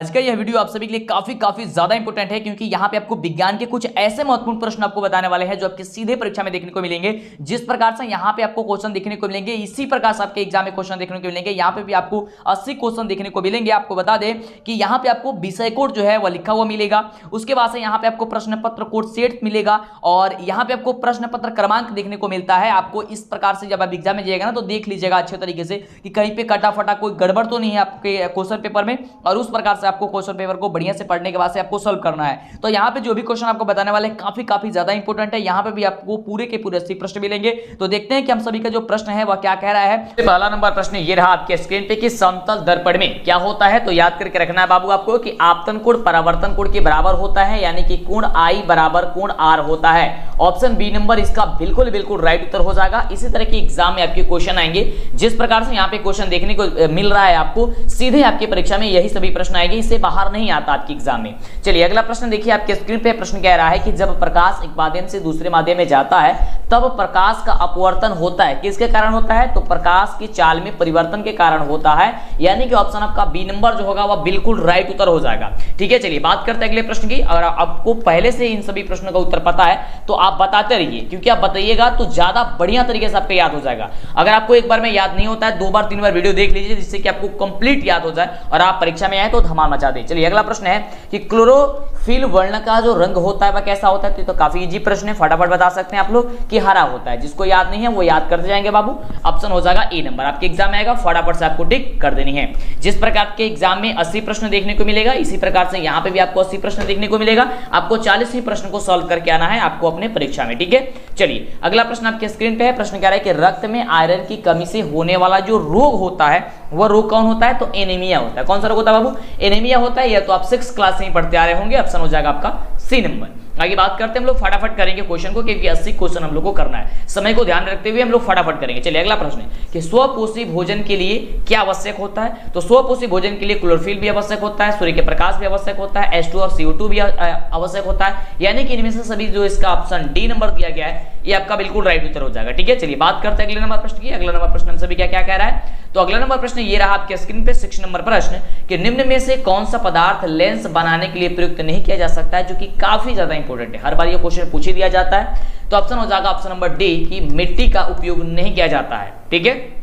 आज का यह वीडियो आप सभी के लिए काफी ज्यादा इंपॉर्टेंट है, क्योंकि यहाँ पे आपको विज्ञान के कुछ ऐसे महत्वपूर्ण प्रश्न आपको बताने वाले हैं जो आपके सीधे परीक्षा में देखने को मिलेंगे। जिस प्रकार से यहाँ पे आपको क्वेश्चन देखने को मिलेंगे, इसी प्रकार से आपके एग्जाम में क्वेश्चन देखने को मिलेंगे। यहाँ पे भी आपको 80 क्वेश्चन देखने को मिलेंगे। आपको बता दें कि यहाँ पे आपको विषय कोड जो है वह लिखा हुआ मिलेगा। उसके बाद से यहाँ पे आपको प्रश्न पत्र कोड सेट मिलेगा और यहाँ पे आपको प्रश्न पत्र क्रमांक देखने को मिलता है। आपको इस प्रकार से जब आप एग्जाम में जाएगा ना तो देख लीजिएगा अच्छे तरीके से कि कहीं पे कटा फटा कोई गड़बड़ तो नहीं है आपके क्वेश्चन पेपर में, और उस प्रकार से आपको क्वेश्चन पेपर को बढ़िया से पढ़ने के बाद से आपको सॉल्व करना है। तो यहाँ पे जो भी क्वेश्चन आपको बताने वाले काफी ज्यादा इंपॉर्टेंट है। यहाँ पे भी आपको पूरे के पूरे 80 प्रश्न मिलेंगे। तो देखते हैं कि हम सभी का जो प्रश्न है वह क्या कह रहा है। पहला नंबर प्रश्न ये रहा आपके स्क्रीन पे कि समतल दर्पण में क्या होता है। तो याद करके रखना है बाबू आपको कि आपतन कोण परावर्तन कोण के बराबर होता है, यानी कि कोण आई बराबर कोण आर होता है। ऑप्शन बी नंबर इसका बिल्कुल राइट उत्तर हो जाएगा। इसी तरह के एग्जाम में आपके क्वेश्चन आएंगे। जिस प्रकार से यहाँ पे क्वेश्चन देखने को मिल रहा है आपको, सीधे आपकी परीक्षा में यही सभी प्रश्न आएंगे, इससे बाहर नहीं आता आपके एग्जाम में। चलिए अगला प्रश्न देखिए आपके स्क्रीन पे। प्रश्न कह रहा है कि जब प्रकाश एक माध्यम से दूसरे माध्यम में जाता है तब प्रकाश का अपवर्तन होता है, किसके कारण होता है। तो प्रकाश की चाल में परिवर्तन के कारण होता है, यानी कि ऑप्शन आपका बी नंबर जो होगा वह बिल्कुल राइट उत्तर हो जाएगा। ठीक है, चलिए बात करते हैं अगले प्रश्न की। अगर आपको पहले से इन सभी प्रश्नों का उत्तर पता है तो आप बताते रहिए, क्योंकि आप बताइएगा तो ज्यादा बढ़िया तरीके से आपको याद हो जाएगा। अगर आपको एक बार में याद नहीं होता है, 2 बार 3 बार वीडियो देख लीजिए, जिससे कि आपको कंप्लीट याद हो जाए और आप परीक्षा में आए तो धमाल मचा दे। चलिए अगला प्रश्न है कि क्लोरोफिल वर्ण का जो रंग होता है वह कैसा होता है। तो काफी इजी प्रश्न है, फटाफट बता सकते हैं आप लोग कि हरा होता है। जिसको याद नहीं है वो याद करते जाएंगे बाबू। ऑप्शन हो जाएगा ए नंबर आपके एग्जाम में आएगा, फटाफट से आपको टिक कर देनी है। जिस प्रकार के एग्जाम में 80 प्रश्न देखने को मिलेगा, इसी प्रकार से यहाँ पे भी आपको 80 प्रश्न देखने को मिलेगा। आपको 40 ही प्रश्न को सॉल्व करके आना है आपको अपने परीक्षा में। ठीक है, चलिए अगला प्रश्न आपके स्क्रीन पे है। प्रश्न कह रहा है कि रक्त में आयरन की कमी से होने वाला जो रोग होता है वह रोग कौन होता है। तो एनीमिया होता है। कौन सा रोग होता है बाबू। एनीमिया होता है। यह तो आप 6th क्लास से ही पढ़ते आ रहे होंगे। ऑप्शन हो जाएगा आपका सी नंबर। आगे बात करते हैं हम लोग, फटाफट करेंगे क्वेश्चन को, क्योंकि 80 क्वेश्चन हम लोग को करना है। समय को ध्यान रखते हुए हम लोग फटाफट करेंगे। चलिए अगला प्रश्न है कि स्वपोषी भोजन के लिए क्या आवश्यक होता है। तो स्वपोषी भोजन के लिए क्लोरोफिल भी आवश्यक होता है, सूर्य के प्रकाश भी आवश्यक होता है, H2 और CO2 भी आवश्यक होता है, यानी कि इनमें से सभी जो इसका ऑप्शन डी नंबर दिया गया है ये आपका बिल्कुल राइट उत्तर हो जाएगा। ठीक है, चलिए बात करते हैं अगले नंबर प्रश्न की। अगला नंबर प्रश्न हम सभी क्या कह रहा है। तो अगला नंबर प्रश्न ये रहा आपके स्क्रीन पे, 6 नंबर प्रश्न कि निम्न में से कौन सा पदार्थ लेंस बनाने के लिए प्रयुक्त नहीं किया जा सकता है, जो कि काफी ज्यादा इंपॉर्टेंट है। हर बार ये क्वेश्चन पूछ ही दिया जाता है। तो ऑप्शन हो जाएगा ऑप्शन नंबर डी कि मिट्टी का उपयोग नहीं किया जाता है। ठीक है,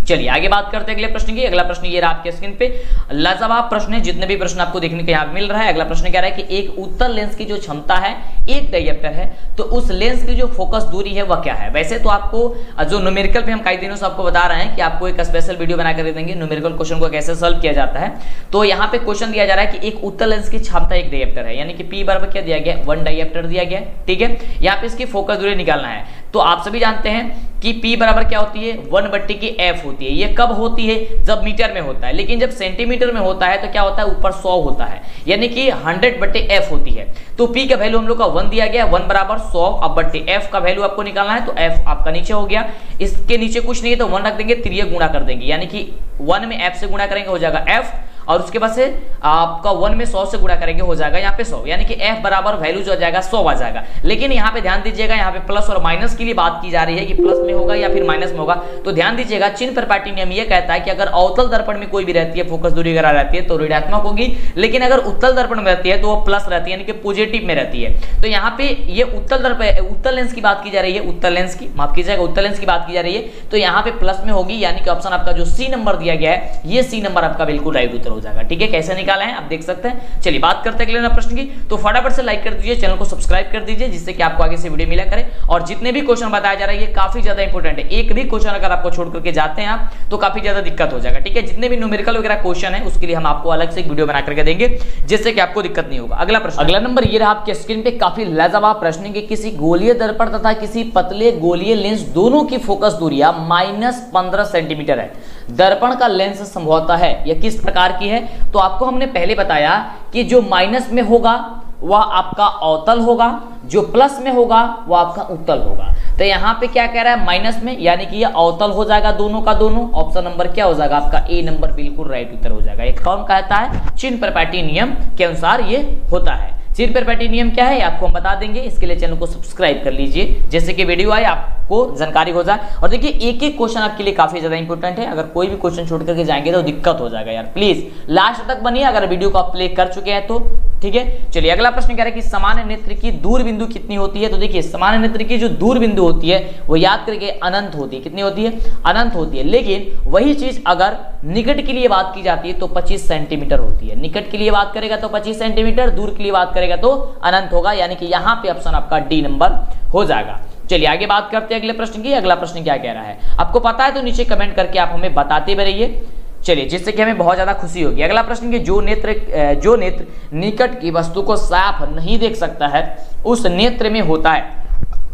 चलिए आगे बात करते हैं अगले प्रश्न की। अगला प्रश्न ये रहा आपके स्क्रीन पे, लाजवाब प्रश्न है। जितने भी प्रश्न आपको देखने को यहाँ मिल रहा है। अगला प्रश्न कह रहा है कि एक उत्तल लेंस की जो क्षमता है 1 डायप्टर है, तो उस लेंस की जो फोकस दूरी है वह क्या है। वैसे तो आपको जो न्यूमेरिकल पे हम कई दिनों से आपको बता रहे हैं कि आपको एक स्पेशल वीडियो बना कर देंगे न्यूमेरिकल क्वेश्चन को कैसे सॉल्व किया जाता है। तो यहाँ पे क्वेश्चन दिया जा रहा है कि एक उत्तल लेंस की क्षमता 1 डायप्टर है, यानी कि P बराबर क्या दिया गया 1 डायप्टर दिया गया। ठीक है, यहाँ पे इसकी फोकस दूरी निकालना है। तो आप सभी जानते हैं कि P बराबर क्या होती है 1/f होती है। ये कब होती है, जब मीटर में होता है, लेकिन जब सेंटीमीटर में होता है तो क्या होता है ऊपर 100 होता है, यानी कि 100/f होती है। तो P का वैल्यू हम लोग का 1 दिया गया, 1 बराबर 100। अब f का वैल्यू आपको निकालना है, तो f आपका नीचे हो गया। इसके नीचे कुछ नहीं है तो 1 रख देंगे, 3 गुणा कर देंगे, यानी कि 1 में f से गुणा करेंगे हो जाएगा f, और उसके बाद से आपका 1 में 100 से गुणा करेंगे हो जाएगा यहाँ पे 100, यानी कि f बराबर वैल्यू जो आ जाएगा 100 आ जाएगा। लेकिन यहाँ पे ध्यान दीजिएगा, यहाँ पे प्लस और माइनस के लिए बात की जा रही है कि प्लस में होगा या फिर माइनस में होगा। तो ध्यान दीजिएगा, चिन्ह प्रपाटी नियम ये कहता है कि अगर अवतल दर्पण में कोई भी रहती है, फोकस दूरी अगर रहती है तो ऋणात्मक होगी, लेकिन अगर उत्तल दर्पण में रहती है तो वो प्लस रहती है, यानी कि पॉजिटिव में रहती है। तो यहाँ पे ये उत्तल लेंस की बात की जा रही है, उत्तल लेंस की माफ कीजिएगा, उत्तल लेंस की बात की जा रही है, तो यहाँ पे प्लस में होगी, यानी कि ऑप्शन आपका जो सी नंबर दिया गया है ये सी नंबर आपका बिल्कुल राइट उत्तर हो जाएगा। ठीक है, कैसे निकाला है आप देख सकते हैं। चलिए बात करते हैं अगले प्रश्न की। तो फटाफट से लाइक कर दीजिए, चैनल को सब्सक्राइब कर दीजिए, जिससे कि आपको आगे से वीडियो मिला करे। और जितने भी क्वेश्चन बताया जा रहा है ये काफी ज्यादा इंपॉर्टेंट है। एक भी क्वेश्चन अगर आपको छोड़ करके जाते हैं आप तो काफी ज्यादा दिक्कत हो जाएगा। ठीक है, जितने भी न्यूमेरिकल वगैरह क्वेश्चन है उसके लिए हम आपको अलग से एक वीडियो बना करके देंगे, जिससे कि आपको दिक्कत नहीं होगा। अगला प्रश्न, अगला नंबर ये रहा आपके स्क्रीन पे, काफी लाजवाब प्रश्न कि किसी गोलीय दर्पण तथा किसी पतले गोलीय लेंस दोनों की फोकस दूरियां -15 सेंटीमीटर है। दर्पण का लेंस संभवतः है यह किस प्रकार की है। तो आपको हमने पहले बताया कि जो माइनस में होगा वह आपका अवतल होगा, जो प्लस में होगा वह आपका उत्तल होगा। तो यहाँ पे क्या कह रहा है माइनस में, यानी कि ये अवतल हो जाएगा दोनों का दोनों। ऑप्शन नंबर क्या हो जाएगा आपका ए नंबर बिल्कुल राइट उत्तर हो जाएगा। ये कौन कहता है, चिन्ह प्रपाटी नियम के अनुसार ये होता है। सिरपेरपेटी नियम क्या है आपको हम बता देंगे, इसके लिए चैनल को सब्सक्राइब कर लीजिए, जैसे कि वीडियो आए आपको जानकारी हो जाए। और देखिए एक एक क्वेश्चन आपके लिए काफी ज्यादा इंपॉर्टेंट है, अगर कोई भी क्वेश्चन छोड़ करके जाएंगे तो दिक्कत हो जाएगा यार, प्लीज लास्ट तक बनिए अगर वीडियो को आप प्ले कर चुके हैं तो, ठीक है। चलिए अगला प्रश्न कह रहा है कि सामान्य नेत्र की दूर बिंदु कितनी होती है। तो देखिए सामान्य नेत्र की जो दूर बिंदु होती है वो याद करके अनंत होती है। कितनी होती है? अनंत होती है। लेकिन वही चीज अगर निकट के लिए बात की जाती है तो 25 सेंटीमीटर होती है। निकट के लिए बात करेगा तो 25 सेंटीमीटर, दूर के लिए बात करेगा तो अनंत होगा, यानी कि यहां पे ऑप्शन आपका डी नंबर हो जाएगा। चलिए आगे बात करते हैं अगले प्रश्न की। अगला प्रश्न क्या कह रहा है आपको पता है तो नीचे कमेंट करके आप हमें बताते भी रहिए, चलिए जिससे कि हमें बहुत ज्यादा खुशी होगी। अगला प्रश्न कि जो नेत्र निकट की वस्तु को साफ नहीं देख सकता है उस नेत्र में होता है।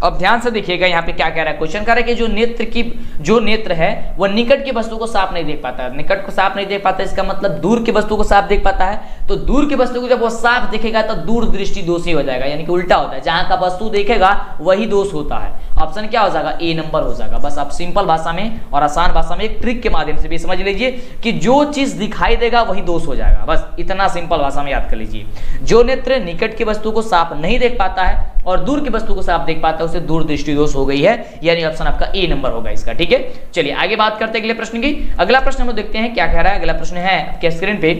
अब ध्यान से देखिएगा यहाँ पे क्या कह रहा है, क्वेश्चन कर रहा है कि जो नेत्र है वह निकट की वस्तु को साफ नहीं देख पाता है। निकट को साफ नहीं देख पाता है इसका मतलब दूर की वस्तु को साफ देख पाता है। तो दूर की वस्तु को जब वो साफ देखेगा तो दूर दृष्टि दोषी हो जाएगा, यानी कि उल्टा होता है, जहां का वस्तु देखेगा वही दोष होता है। ऑप्शन क्या हो जाएगा? ए नंबर हो जाएगा। बस आप सिंपल भाषा में और आसान भाषा में एक ट्रिक के माध्यम से भी समझ लीजिए कि जो चीज दिखाई देगा वही दोष हो जाएगा, बस इतना सिंपल भाषा में याद कर लीजिए। जो नेत्र निकट की वस्तु को साफ नहीं देख पाता है और दूर की वस्तु को साफ देख पाता है उसे दूर दृष्टि दोष हो गई है, यानी ऑप्शन आपका ए नंबर होगा इसका, ठीक है। चलिए आगे बात करते हैं अगले प्रश्न की। अगला प्रश्न हम लोग देखते हैं क्या कह रहा है। अगला प्रश्न है आपके स्क्रीन पे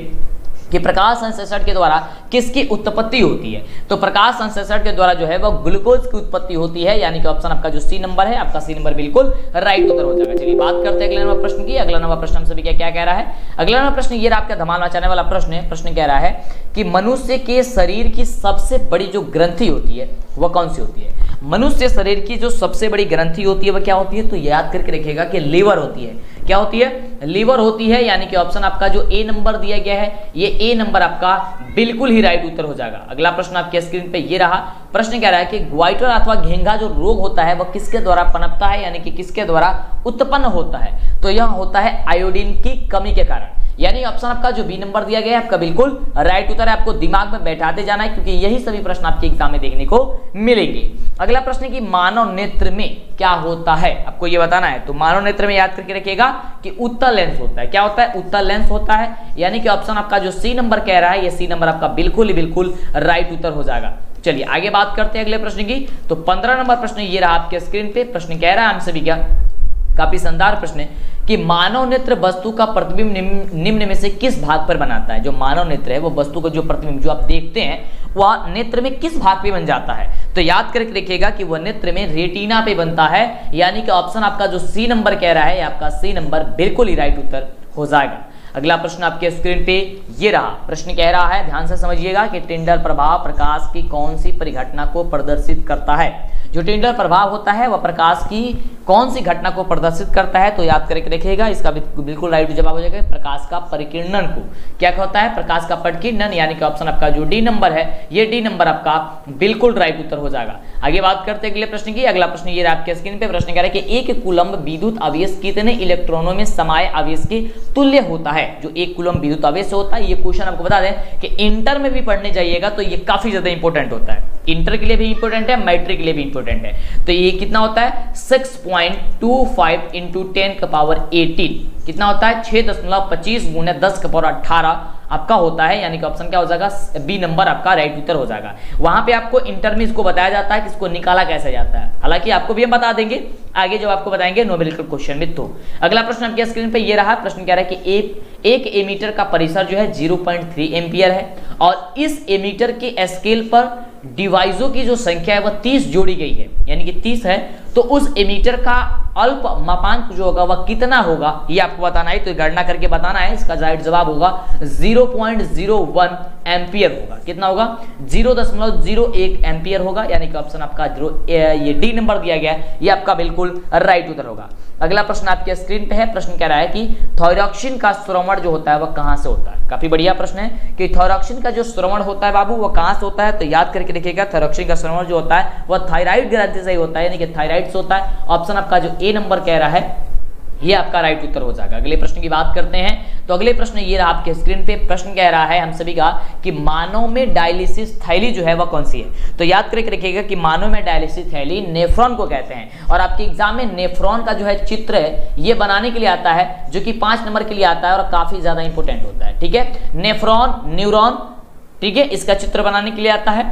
कि प्रकाश संश्लेषण के द्वारा किसकी उत्पत्ति होती है। तो प्रकाश संश्लेषण के द्वारा जो है वह ग्लूकोज की उत्पत्ति होती है, यानी कि ऑप्शन आपका जो सी नंबर है, आपका सी नंबर बिल्कुल राइट उत्तर हो जाएगा। चलिए बात करते हैं अगले नंबर प्रश्न की। अगला नंबर प्रश्न हम सभी क्या कह रहा है। अगला नंबर प्रश्न ये आपका धमाल मचाने वाला प्रश्न है। प्रश्न कह रहा है कि मनुष्य के शरीर की सबसे बड़ी जो ग्रंथि होती है वह कौन सी होती है। मनुष्य शरीर की जो सबसे बड़ी ग्रंथि होती है वह क्या होती है? तो याद करके रखिएगा कि लीवर होती है। क्या होती है? लीवर होती है, यानी कि ऑप्शन आपका जो ए नंबर दिया गया है ये ए नंबर आपका बिल्कुल ही राइट उत्तर हो जाएगा। अगला प्रश्न आपके स्क्रीन पे ये रहा। प्रश्न कह रहा है कि ग्वाइटर अथवा घेंघा जो रोग होता है वह किसके द्वारा पनपता है, यानी कि किसके द्वारा उत्पन्न होता है। तो यह होता है आयोडीन की कमी के कारण, यानी ऑप्शन आपका जो बी नंबर दिया गया है आपका बिल्कुल राइट उत्तर है। आपको दिमाग में बैठाते जाना है क्योंकि यही सभी प्रश्न आपके एग्जाम में देखने को मिलेंगे। अगला प्रश्न कि मानव नेत्र में क्या होता है, आपको ये बताना है। तो मानव नेत्र में याद करके रखिएगा कि उत्तल लेंस होता है। क्या होता है? उत्तल लेंस होता है, यानी कि ऑप्शन आपका जो सी नंबर कह रहा है ये सी नंबर आपका बिल्कुल राइट उत्तर हो जाएगा। चलिए आगे बात करते हैं अगले प्रश्न की। तो 15 नंबर प्रश्न ये रहा आपके स्क्रीन पे। प्रश्न कह रहा है हम सभी क्या, काफी शानदार प्रश्न है कि मानव नेत्र वस्तु का प्रतिबिंब निम्न में से किस भाग पर बनाता है। जो मानव नेत्र है वो वस्तु का जो प्रतिबिंब जो आप देखते हैं वह नेत्र में किस भाग पे बन जाता है। तो याद करके रखिएगा कि वह नेत्र में रेटिना पे बनता है, यानी कि ऑप्शन आपका जो सी नंबर कह रहा है आपका सी नंबर बिल्कुल ही राइट उत्तर हो जाएगा। अगला प्रश्न आपके स्क्रीन पे ये रहा। प्रश्न कह रहा है, ध्यान से समझिएगा कि टिंडल प्रभाव प्रकाश की कौन सी परिघटना को प्रदर्शित करता है। जो टिंडल प्रभाव होता है वह प्रकाश की कौन सी घटना को प्रदर्शित करता है। तो याद करके रखिएगा इसका बिल्कुल राइट जवाब हो जाएगा प्रकाश का परिकिरणन को। क्या होता है? प्रकाश का परिकिरणन, यानी कि ऑप्शन आपका जो डी नंबर है ये डी नंबर आपका बिल्कुल राइट उत्तर हो जाएगा। आगे बात करते हैं अगले प्रश्न की। अगला प्रश्न ये आपके स्क्रीन पे प्रश्न कह रहा है कि एक कूलम्ब विद्युत आवेश कितने इलेक्ट्रॉनों में समाये आवेश के तुल्य होता है। जो एक कूलम्ब विद्युत आवेश होता है, ये क्वेश्चन आपको बता दें कि इंटर में भी पढ़ने जाइएगा तो ये काफी ज्यादा इंपॉर्टेंट होता है। इंटर के लिए भी इंपॉर्टेंट है, मैट्रिक के लिए भी इंपॉर्टेंट है। तो ये कितना होता है? 6.25 इंटू 10 का पावर 18 कितना होता है? 6.25 गुणे 10 का पावर 18 आपका होता है, यानी कि ऑप्शन क्या हो जाएगा? बी नंबर आपका राइट उत्तर हो जाएगा। वहां पे आपको इंटर में इसको बताया जाता है कि इसको निकाला कैसे जाता है, हालांकि आपको भी हम बता देंगे आगे जब आपको बताएंगे न्यूमेरिकल क्वेश्चन में। तो अगला प्रश्न आपके स्क्रीन पे ये रहा। प्रश्न कह रहा है कि एक एमीटर का परिसर जो है 0.3 एम्पियर है और इस एमीटर के स्केल पर डिवाइसों की जो संख्या है वह 30 जोड़ी गई है, यानी कि 30 है। तो उस एमीटर का अल्प मापांक जो होगा वह कितना होगा ये आपको बताना है। तो गणना करके बताना है। इसका राइट जवाब होगा 0.01 एम्पियर होगा। कितना होगा? 0.01 एम्पियर होगा, यानी कि ऑप्शन आपका ये डी नंबर दिया गया है ये आपका बिल्कुल राइट उत्तर होगा। अगला प्रश्न आपके स्क्रीन पे है। प्रश्न कह रहा है कि थायरॉक्सिन का श्रवण जो होता है वह कहां से होता है। काफी बढ़िया प्रश्न है कि थायरॉक्सिन का जो श्रवण होता है बाबू वह कहां से होता है। तो याद करके देखिएगा थायरॉक्सिन का श्रवण जो होता है वह थायराइड ग्रंथि से ही होता है, यानी कि थायराइड से होता है। ऑप्शन आपका जो ए नंबर कह रहा है ये आपका राइट उत्तर हो जाएगा। अगले प्रश्न की बात करते हैं। तो अगले प्रश्न ये रहा आपके स्क्रीन पे। प्रश्न कह रहा है हम सभी का कि मानव में डायलिसिस थैली जो है वह कौन सी है। तो याद करके रखिएगा कि मानव में डायलिसिस थैली नेफ्रॉन को कहते हैं और आपके एग्जाम में नेफ्रॉन का जो है चित्र है ये बनाने के लिए आता है, जो कि 5 नंबर के लिए आता है और काफी ज्यादा इंपॉर्टेंट होता है। ठीक है, नेफ्रॉन, न्यूरॉन, ठीक है, इसका चित्र बनाने के लिए आता है,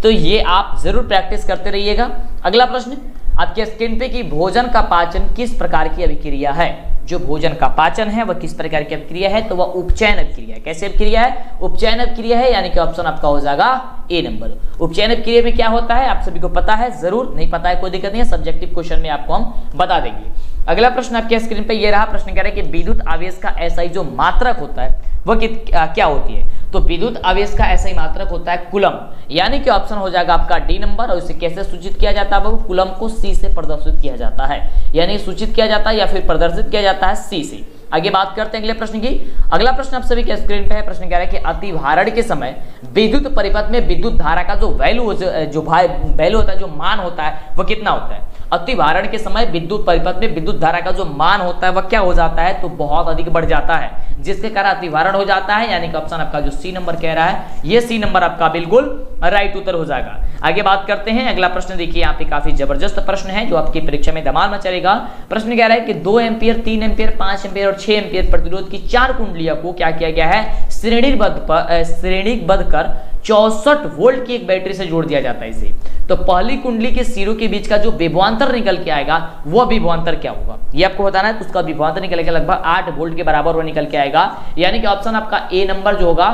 तो ये आप जरूर प्रैक्टिस करते रहिएगा। अगला प्रश्न आपके स्क्रीन पे कि भोजन का पाचन किस प्रकार की अभिक्रिया है। जो भोजन का पाचन है वह किस प्रकार की अभिक्रिया है, तो वह उपचयन अभिक्रिया है। कैसे अभिक्रिया है? उपचयन अभिक्रिया है, यानी कि ऑप्शन आपका हो जाएगा ए नंबर। उपचयन अभिक्रिया में क्या होता है आप सभी को पता है, जरूर नहीं पता है कोई दिक्कत नहीं है, सब्जेक्टिव क्वेश्चन में आपको हम बता देंगे। अगला प्रश्न आपके स्क्रीन पे ये रहा, प्रश्न कह रहा है कि विद्युत आवेश का एसआई जो मात्रक होता है वह क्या होती है। तो विद्युत आवेश का एसआई मात्रक होता है कूलम, यानी कि ऑप्शन हो जाएगा आपका डी नंबर। और इसे कैसे सूचित किया जाता है? वो कूलम को सी से प्रदर्शित किया जाता है, यानी सूचित किया जाता है या फिर प्रदर्शित किया जाता है सी से। आगे बात करते हैं अगले प्रश्न की। अगला प्रश्न आप सभी के स्क्रीन पे है, प्रश्न कह रहा है कि अतिभारण के समय विद्युत परिपथ में विद्युत धारा का जो वैल्यू होता है, जो मान होता है वह कितना होता है। अतिभारण के समय विद्युत परिपथ में विद्युत धारा का जो मान होता है वह क्या हो जाता है, तो बहुत अधिक बढ़ जाता है, जिसके कारण अतिभारण हो जाता है, यानी कि ऑप्शन आपका जो सी नंबर कह रहा है, ये सी नंबर आपका बिल्कुल राइट उत्तर हो जाएगा। आगे बात करते हैं अगला प्रश्न। देखिए यहाँ पे काफी जबरदस्त प्रश्न है जो आपकी परीक्षा में धमाल मचाएगा। प्रश्न कह रहा है कि 2 एम्पियर, 3 एम्पियर, 5 एम्पियर और 6 एम्पियर प्रतिरोध की 4 कुंडलियों को क्या किया गया है, श्रेणीबद्ध कर 64 वोल्ट की एक बैटरी से जोड़ दिया जाता है इसे। तो पहली कुंडली के सिरों के बीच का जो विभवांतर निकल के आएगा वह विभवांतर क्या होगा, ये आपको बताना है। तो उसका विभवांतर निकल के लगभग 8 वोल्ट के बराबर वो निकल के आएगा, यानी कि ऑप्शन आपका ए नंबर जो होगा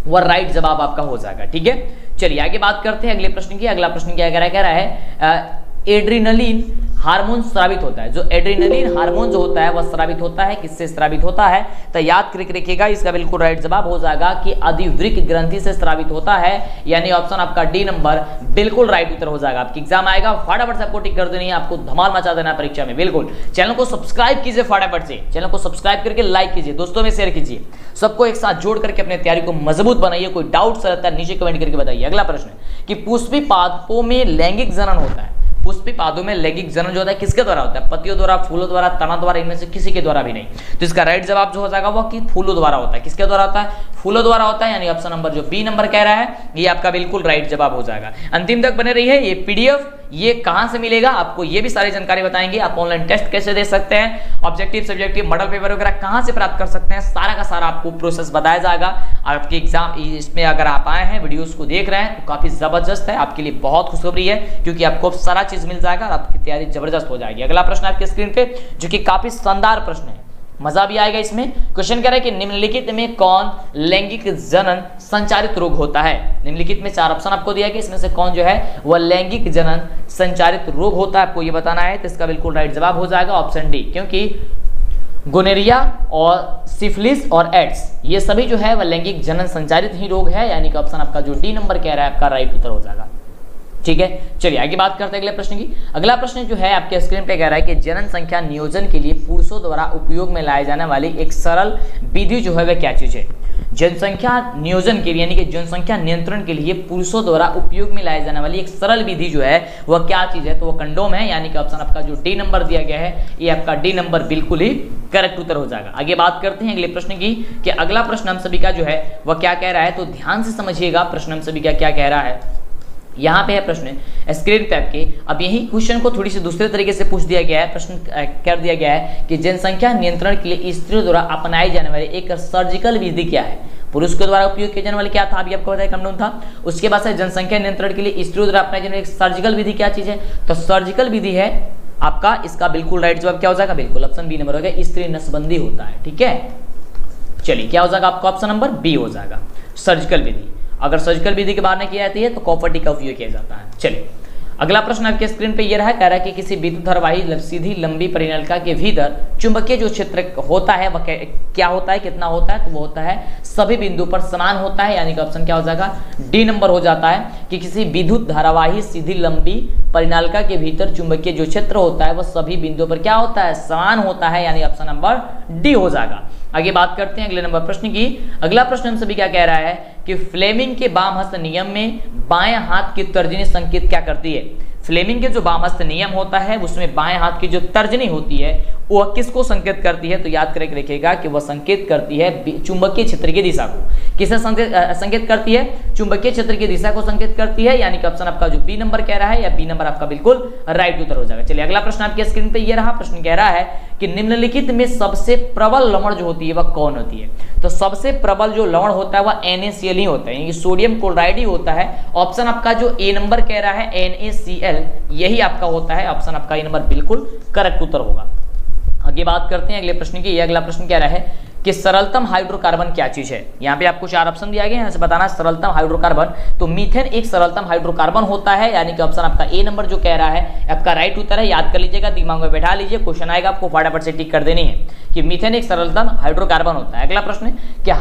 वह राइट जवाब आपका हो जाएगा। ठीक है, चलिए आगे बात करते हैं अगले प्रश्न की। अगला प्रश्न क्या कह रहा है एड्रीनलिन हार्मोन स्रावित होता है। जो एड्रीनलिन हार्मोन जो होता है वह स्रावित होता है, किससे स्रावित होता है, तो याद करके रखिएगा, इसका बिल्कुल राइट जवाब हो जाएगा कि अधिवृक्क ग्रंथि से स्रावित होता है, यानी ऑप्शन आपका डी नंबर बिल्कुल राइट उत्तर हो जाएगा। आपकी एग्जाम आएगा, फटाफट से आपको टिक कर देनी है, आपको धमाल मचा देना है परीक्षा में। बिल्कुल चैनल को सब्सक्राइब कीजिए, फटाफट से चैनल को सब्सक्राइब करके लाइक कीजिए, दोस्तों में शेयर कीजिए, सबको एक साथ जोड़ करके अपने तैयारी को मजबूत बनाइए। कोई डाउट रहता है नीचे कमेंट करके बताइए। अगला प्रश्न कि पुष्पी पादपों में लैंगिक जनन होता है। पुष्पी पादों में लैंगिक जनन जो होता है किसके द्वारा होता है, पत्तियों द्वारा, फूलों द्वारा, तना द्वारा, इनमें से किसी के द्वारा भी नहीं। तो इसका राइट जवाब जो हो जाएगा वो कि फूलों द्वारा होता है। किसके द्वारा होता है, फूलों द्वारा होता है, यानी ऑप्शन नंबर जो बी नंबर कह रहा है ये आपका बिल्कुल राइट जवाब हो जाएगा। अंतिम तक बने रहिए। ये पीडीएफ ये कहां से मिलेगा आपको, ये भी सारी जानकारी बताएंगे। आप ऑनलाइन टेस्ट कैसे दे सकते हैं, ऑब्जेक्टिव सब्जेक्टिव मॉडल पेपर वगैरह कहां से प्राप्त कर सकते हैं, सारा का सारा आपको प्रोसेस बताया जाएगा। आपके एग्जाम इसमें अगर आप आए हैं, वीडियोस को देख रहे हैं तो काफी जबरदस्त है, आपके लिए बहुत खुशखबरी है, क्योंकि आपको सारा चीज मिल जाएगा और आपकी तैयारी जबरदस्त हो जाएगी। अगला प्रश्न आपके स्क्रीन पे जो कि काफी शानदार प्रश्न है, मजा भी आएगा इसमें। क्वेश्चन कह रहा है कि निम्नलिखित में कौन लैंगिक जनन संचारित रोग होता है। निम्नलिखित में 4 ऑप्शन आपको दिया गया, इसमें से कौन जो है वह लैंगिक जनन संचारित रोग होता है, आपको ये बताना है। तो इसका बिल्कुल राइट जवाब हो जाएगा ऑप्शन डी, क्योंकि गोनेरिया और सिफिलिस और एड्स ये सभी जो है वह लैंगिक जनन संचारित ही रोग है, यानी कि ऑप्शन आपका जो डी नंबर कह रहा है आपका राइट उत्तर हो जाएगा। ठीक है, चलिए आगे बात करते हैं अगले प्रश्न की। अगला प्रश्न जो है आपके स्क्रीन पे कह रहा है कि जनन संख्या नियोजन के लिए पुरुषों द्वारा उपयोग में लाए जाने वाली एक सरल विधि जो है वह क्या चीज है। जनसंख्या नियोजन के लिए यानी कि जनसंख्या नियंत्रण के लिए पुरुषों द्वारा उपयोग में लाए जाने वाली एक सरल विधि जो है वह क्या चीज है, तो वह कंडोम है, यानी कि ऑप्शन आपका जो डी नंबर दिया गया है ये आपका डी नंबर बिल्कुल ही करेक्ट उत्तर हो जाएगा। आगे बात करते हैं अगले प्रश्न की कि अगला प्रश्न हम सभी का जो है वह क्या कह रहा है, तो ध्यान से समझिएगा प्रश्न हम सभी का क्या कह रहा है। यहाँ पे है प्रश्न स्क्रीन पे आपके। अब यही क्वेश्चन को थोड़ी सी दूसरे तरीके से पूछ दिया गया है, प्रश्न कर दिया गया है कि जनसंख्या नियंत्रण के लिए स्त्रियों द्वारा अपनाई जाने वाली एक सर्जिकल विधि क्या है। पुरुष के द्वारा उपयोग किया जाने वाली क्या था, अभी आपको बताया कंडोम था। उसके बाद से जनसंख्या नियंत्रण के लिए स्त्रियों द्वारा अपनाई जाने वाली एक सर्जिकल विधि क्या चीज है, तो सर्जिकल विधि है आपका, इसका बिल्कुल राइट जवाब क्या हो जाएगा, बिल्कुल ऑप्शन बी नंबर हो गया, स्त्री नसबंदी होता है। ठीक है, चलिए क्या हो जाएगा आपका ऑप्शन नंबर बी हो जाएगा सर्जिकल विधि। अगर सर्जिकल विधि की बात नहीं की जाती है तो कॉपर टी का उपयोग किया जाता है। चलिए अगला प्रश्न आपके स्क्रीन पे ये रहा, कह रहा है कि किसी विद्युत धारावाही सीधी लंबी परिनलिका के भीतर चुंबकीय जो क्षेत्र होता है वह क्या होता है, कितना होता है, तो वो होता है सभी बिंदु पर समान होता है, यानी कि ऑप्शन क्या हो जाएगा डी नंबर हो जाता है कि किसी विद्युत धारावाही सीधी लंबी परिनालिका के भीतर चुंबकीय जो क्षेत्र होता है वह सभी बिंदुओं पर क्या होता है, समान होता है, यानी ऑप्शन नंबर डी हो जाएगा। आगे बात करते हैं अगले नंबर प्रश्न की। अगला प्रश्न हम सभी क्या कह रहा है कि फ्लेमिंग के बाम हस्त नियम में बाएं हाथ की तर्जनी संकेत क्या करती है। फ्लेमिंग के जो बाम हस्त नियम होता है उसमें बाएं हाथ की जो तर्जनी होती है वह किसको संकेत करती है, तो याद करके रखिएगा कि वह संकेत करती है चुंबकीय क्षेत्र की दिशा को। किसे संकेत करती है, चुंबकीय क्षेत्र की दिशा को संकेत करती है, यानी कि ऑप्शन आपका जो बी नंबर कह रहा है या बी नंबर आपका बिल्कुल राइट उत्तर हो जाएगा। चलिए अगला प्रश्न आपके स्क्रीन पे ये रहा, प्रश्न कह रहा है कि निम्नलिखित में सबसे प्रबल लवण जो होती है वह कौन होती है। तो सबसे प्रबल जो लवण होता है वह NaCl ही होता है, सोडियम क्लोराइड ही होता है। ऑप्शन आपका जो ए नंबर कह रहा है NaCl, यही आपका होता है। ऑप्शन आपका ए नंबर बिल्कुल करेक्ट उत्तर होगा। आगे बात करते हैं अगले प्रश्न की। अगला प्रश्न कह रहा है कि सरलतम हाइड्रोकार्बन क्या चीज है। यहाँ पे आपको 4 ऑप्शन दिया गया है, यहाँ से बताना सरलतम हाइड्रोकार्बन। तो मीथेन एक सरलतम हाइड्रोकार्बन होता है, यानी कि ऑप्शन आपका ए नंबर जो कह रहा है आपका राइट उत्तर है। याद कर लीजिएगा, दिमाग में बैठा लीजिए, क्वेश्चन आएगा आपको फटाफट से टिक कर देनी है कि मीथेन एक सरलतम हाइड्रोकार्बन होता है। अगला प्रश्न कि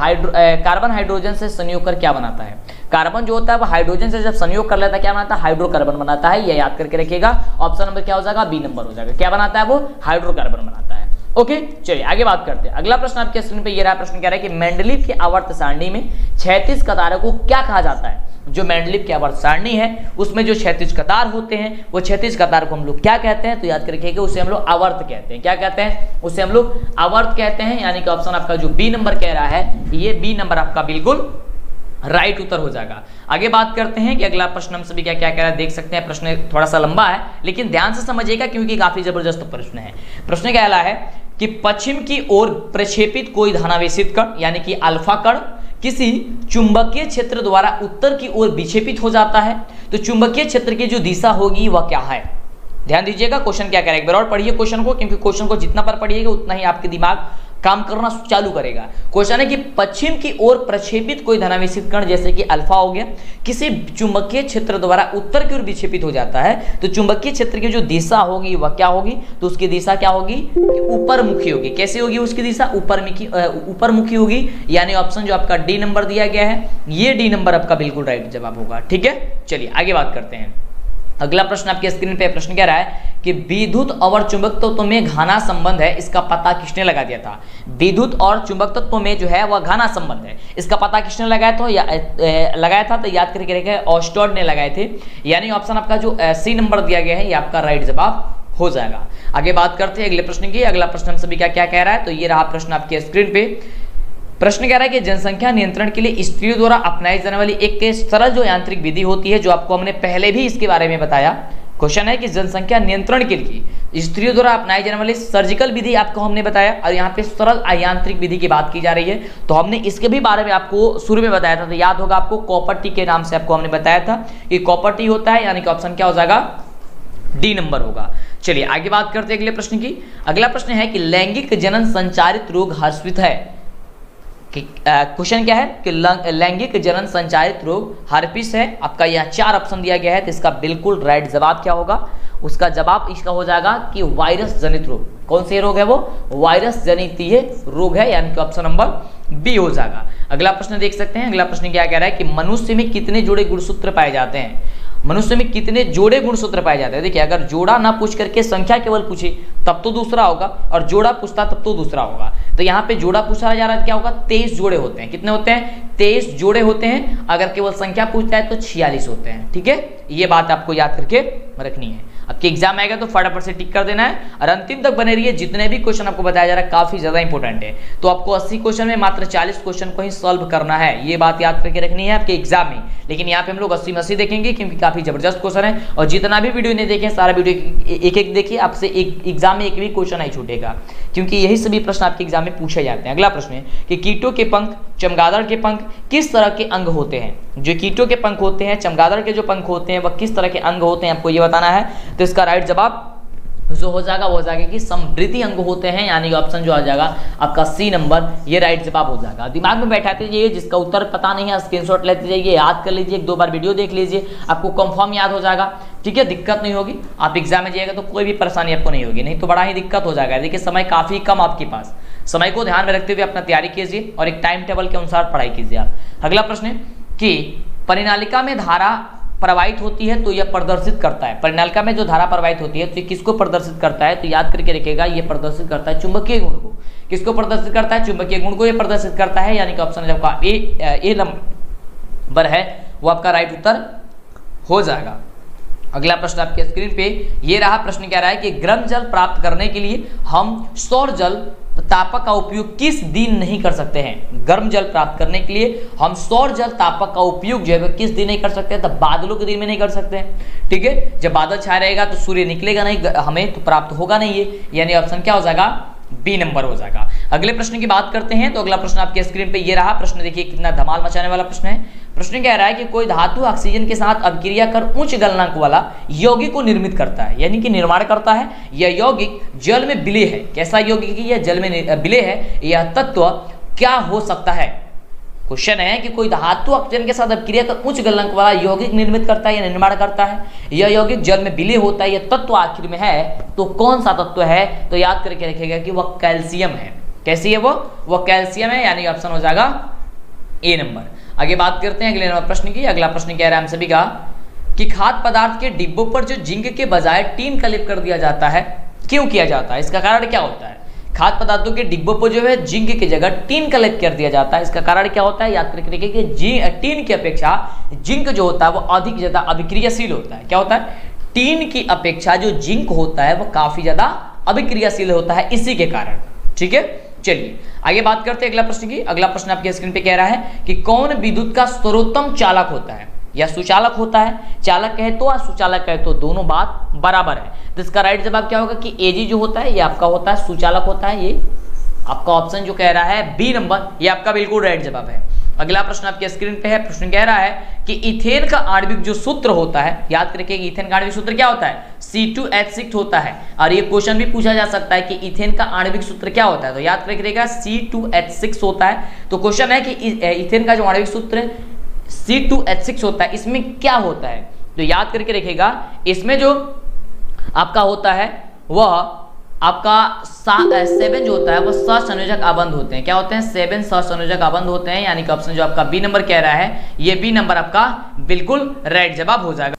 कार्बन हाइड्रोजन से संयोग कर क्या बनाता है। कार्बन जो होता है वो हाइड्रोजन से जब संयोग कर लेता है क्या बनाता है, हाइड्रोकार्बन बनाता है। यह याद करके रखिएगा। ऑप्शन नंबर क्या हो जाएगा, बी नंबर हो जाएगा। क्या बनाता है वो, हाइड्रोकार्बन बनाता है। ओके चलिए आगे बात करते हैं। अगला प्रश्न आपके स्क्रीन पे ये रहा। प्रश्न कह रहा है कि मेंडलीव की आवर्त सारणी में 36 कतारों को क्या कहा जाता है। जो मेंडलीव की आवर्त सारणी है उसमें जो 36 कतार होते हैं वो 36 कतार को हम लोग क्या कहते हैं, तो याद रखिएगा उसे हम लोग आवर्त कहते हैं। क्या कहते हैं, उसे हम लोग आवर्त कहते हैं। यानी कि ऑप्शन आपका जो बी नंबर कह रहा है, ये बी नंबर आपका बिल्कुल राइट उत्तर हो जाएगा। आगे बात करते हैं कि अगला प्रश्न हम सभी क्या क्या कह रहा है, देख सकते हैं। प्रश्न थोड़ा सा लंबा है लेकिन ध्यान से समझिएगा क्योंकि काफी जबरदस्त प्रश्न है। प्रश्न क्या है कि पश्चिम की ओर प्रक्षेपित कोई धनावेशित कण यानी कि अल्फा कण किसी चुंबकीय क्षेत्र द्वारा उत्तर की ओर विक्षेपित हो जाता है, तो चुंबकीय क्षेत्र की जो दिशा होगी वह क्या है। ध्यान दीजिएगा, क्वेश्चन क्या करेगा, एक बार और पढ़िए क्वेश्चन को, क्योंकि क्वेश्चन को जितना बार पढ़िएगा उतना ही आपके दिमाग काम करना चालू करेगा। क्वेश्चन है कि पश्चिम की ओर प्रक्षेपित कोई धनावेशित कण जैसे कि अल्फा हो गया किसी चुंबकीय क्षेत्र द्वारा उत्तर की ओर विक्षेपित हो जाता है, तो चुंबकीय क्षेत्र की जो दिशा होगी वह क्या होगी, तो उसकी दिशा क्या होगी, ऊपर मुखी होगी। कैसे होगी उसकी दिशा, ऊपर मुखी होगी। यानी ऑप्शन जो आपका डी नंबर दिया गया है, ये डी नंबर आपका बिल्कुल राइट जवाब होगा। ठीक है, चलिए आगे बात करते हैं। अगला प्रश्न आपके स्क्रीन पे प्रश्न कह रहा है कि विद्युत और चुंबक तत्व में घना संबंध है, इसका पता किसने लगा दिया था। विद्युत और चुंबक तत्व में जो है वह घना संबंध है, इसका पता किसने लगाया था, लगाया था, तो याद करके रखिए ऑस्टर्ड ने लगाए थे। यानी ऑप्शन आपका जो सी नंबर दिया गया है ये आपका राइट जवाब हो जाएगा। आगे बात करते हैं अगले प्रश्न की। अगला प्रश्न हम सभी क्या क्या कह रहा है, तो ये रहा प्रश्न आपके स्क्रीन पे। प्रश्न कह रहा है कि जनसंख्या नियंत्रण के लिए स्त्रियों द्वारा अपनाई जाने वाली एक सरल जो यांत्रिक विधि होती है, जो आपको हमने पहले भी इसके बारे में बताया। क्वेश्चन है कि जनसंख्या नियंत्रण के लिए स्त्रियों द्वारा अपनाई जाने वाली सर्जिकल विधि आपको हमने बताया, और यहाँ पे सरल यांत्रिक विधि की बात की जा रही है। तो हमने इसके भी बारे में आपको शुरू में बताया था, तो याद होगा आपको कॉपर टी के नाम से आपको हमने बताया था कि कॉपर टी होता है। यानी कि ऑप्शन क्या हो जाएगा, डी नंबर होगा। चलिए आगे बात करते हैं अगले प्रश्न की। अगला प्रश्न है कि लैंगिक जनन संचारित रोग हर्षित है। क्वेश्चन क्या है कि लैंगिक जनन संचारित रोग हर्पिस है। आपका यहाँ 4 ऑप्शन दिया गया है, तो इसका बिल्कुल राइट जवाब क्या होगा, उसका जवाब इसका हो जाएगा कि वायरस जनित रोग। कौन से रोग है वो, वायरस जनित रोग है, यानी कि ऑप्शन नंबर बी हो जाएगा। अगला प्रश्न देख सकते हैं। अगला प्रश्न क्या कह रहा है कि मनुष्य में कितने जोड़े गुणसूत्र पाए जाते हैं। मनुष्य में कितने जोड़े गुणसूत्र पाए जाते हैं। देखिए, अगर जोड़ा ना पूछ करके संख्या केवल पूछे तब तो दूसरा होगा, और जोड़ा पूछता तब तो दूसरा होगा। तो यहाँ पे जोड़ा पूछा जा रहा है, क्या होगा, 23 जोड़े होते हैं। कितने होते हैं, 23 जोड़े होते हैं। अगर केवल संख्या पूछता है तो 46 होते हैं। ठीक है, ये बात आपको याद करके रखनी है। आपके एग्जाम आएगा तो फटाफट से टिक कर देना है, और अंतिम तक बने रहिए। जितने भी क्वेश्चन आपको बताया जा रहा है काफी ज्यादा इंपॉर्टेंट है, तो आपको 80 क्वेश्चन में मात्र 40 क्वेश्चन को ही सॉल्व करना है। ये बात याद करके रखनी है आपके एग्जाम में। लेकिन यहाँ पे हम लोग 80 में 80 देखेंगे, क्योंकि काफी जबरदस्त क्वेश्चन है। और जितना भी वीडियो नहीं देखें, सारा वीडियो एक एक देखिए, आपसे एक एग्जाम में एक भी क्वेश्चन नहीं छूटेगा, क्योंकि यही सभी प्रश्न आपके एग्जाम में पूछे जाते हैं। अगला प्रश्न है कि कीटों के पंख, चमगादड़ के पंख किस तरह के अंग होते हैं। जो कीटों के पंख होते हैं, चमगादड़ के जो पंख होते हैं, वह किस तरह के अंग होते हैं, आपको ये बताना है। तो इसका राइट जवाब जो हो जाएगा वो हो जाएगा कि समृद्धि अंग होते हैं, यानी कि ऑप्शन जो आ जाएगा आपका सी नंबर, ये राइट जवाब हो जाएगा। दिमाग में बैठाते जाइए, जिसका उत्तर पता नहीं है स्क्रीनशॉट लेते जाइए, याद कर लीजिए, 1-2 बार वीडियो देख लीजिए, आपको कंफर्म याद हो जाएगा। ठीक है, दिक्कत नहीं होगी। आप एग्जाम में जाइएगा तो कोई भी परेशानी आपको नहीं होगी, नहीं तो बड़ा ही दिक्कत हो जाएगा। देखिए, समय काफी कम आपके पास, समय को ध्यान में रखते हुए अपना तैयारी कीजिए और एक टाइम टेबल के अनुसार पढ़ाई कीजिए आप। अगला प्रश्न है कि परिनालिका में धारा प्रवाहित होती है तो यह प्रदर्शित करता है। परिनालिका में जो धारा प्रवाहित होती है तो ये किसको प्रदर्शित करता है, तो याद करके रखिएगा, ये प्रदर्शित करता है चुंबकीय गुण को। किसको प्रदर्शित करता है, चुंबकीय गुण को ये प्रदर्शित करता है। यानी कि ऑप्शन आपका ए नंबर है वो आपका राइट उत्तर हो जाएगा। अगला प्रश्न आपके स्क्रीन पे ये रहा। प्रश्न क्या रहा है कि गर्म जल प्राप्त करने के लिए हम सौर जल तापक का उपयोग किस दिन नहीं कर सकते हैं? गर्म जल प्राप्त करने के लिए हम सौर जल तापक का उपयोग जो है किस दिन नहीं कर सकते हैं? तो बादलों के दिन में नहीं कर सकते हैं। ठीक है, जब बादल छाया रहेगा तो सूर्य निकलेगा नहीं, हमें तो प्राप्त होगा नहीं ये, यानी ऑप्शन क्या हो जाएगा? बी नंबर हो जाएगा। अगले प्रश्न की बात करते हैं तो अगला प्रश्न आपके स्क्रीन पे ये रहा। प्रश्न देखिए कितना धमाल मचाने वाला प्रश्न है। प्रश्न कह रहा है कि कोई धातु ऑक्सीजन के साथ अभिक्रिया कर उच्च गलनांक वाला यौगिक को निर्मित करता है, यानी कि निर्माण करता है। यह यौगिक जल में विलय है। कैसा यौगिक? यह जल में विलय है। यह तत्व क्या हो सकता है? क्वेश्चन है कि कोई धातु ऑक्सीजन के साथ अभिक्रिया कर उच्च गलनांक वाला यौगिक निर्मित करता है या निर्माण करता है। यह यौगिक जल में विलय होता है। यह तत्व आखिर में है, तो कौन सा तत्व है? तो याद करके रखिएगा कि वह कैल्शियम है। कैसी है वो कैल्शियम है, यानी ऑप्शन हो जाएगा ए नंबर। आगे बात करते हैं अगले नंबर प्रश्न की। अगला प्रश्न कह रहा है हम सभी का कि खाद्य पदार्थ के डिब्बों पर जो जिंक के बजाय टीन का लेप कर दिया जाता है, क्यों किया जाता है? इसका कारण क्या होता है? खाद्य पदार्थों के डिब्बों पर जो है जिंक की जगह टीन का लेप कर दिया जाता है, इसका कारण क्या होता है? याद करके रखिए कि टीन की अपेक्षा जिंक जो होता है वो अधिक ज्यादा अभिक्रियाशील होता है। क्या होता है? टीन की अपेक्षा जो जिंक होता है वो काफी ज्यादा अभिक्रियाशील होता है, इसी के कारण। ठीक है, चलिए आगे बात करते हैं अगला प्रश्न की। अगला प्रश्न आपके स्क्रीन पे कह रहा है कि कौन विद्युत का सर्वोत्तम चालक होता है? या सुचालक होता है? चालक कहे तो और सुचालक कहे तो दोनों बात बराबर है। तो इसका राइट जवाब क्या होगा कि एजी जो होता है ये आपका होता है सुचालक होता है। ये आपका ऑप्शन जो कह रहा है बी नंबर, ये आपका बिल्कुल राइट जवाब है। अगला प्रश्न आपके स्क्रीन पे है। प्रश्न कह रहा है कि इथेन का आणविक जो सूत्र होता है, याद रखिए कि इथेन का आणविक सूत्र क्या होता है? C2H6 होता है। और ये क्वेश्चन भी पूछा जा सकता है कि इथेन का आणविक सूत्र क्या होता है, तो याद रखिएगा C2H6 होता है। तो क्वेश्चन है कि इथेन का जो आणविक सूत्र C2H6 होता है, इसमें क्या होता है? तो याद करके रखिएगा, इसमें जो आपका होता है वह आपका 7 जो होता है वो सहसंयोजक आबंध होते हैं। क्या होते हैं? 7 सहसंयोजक आबंध होते हैं, यानी कि ऑप्शन जो आपका बी नंबर कह रहा है ये बी नंबर आपका बिल्कुल राइट जवाब हो जाएगा।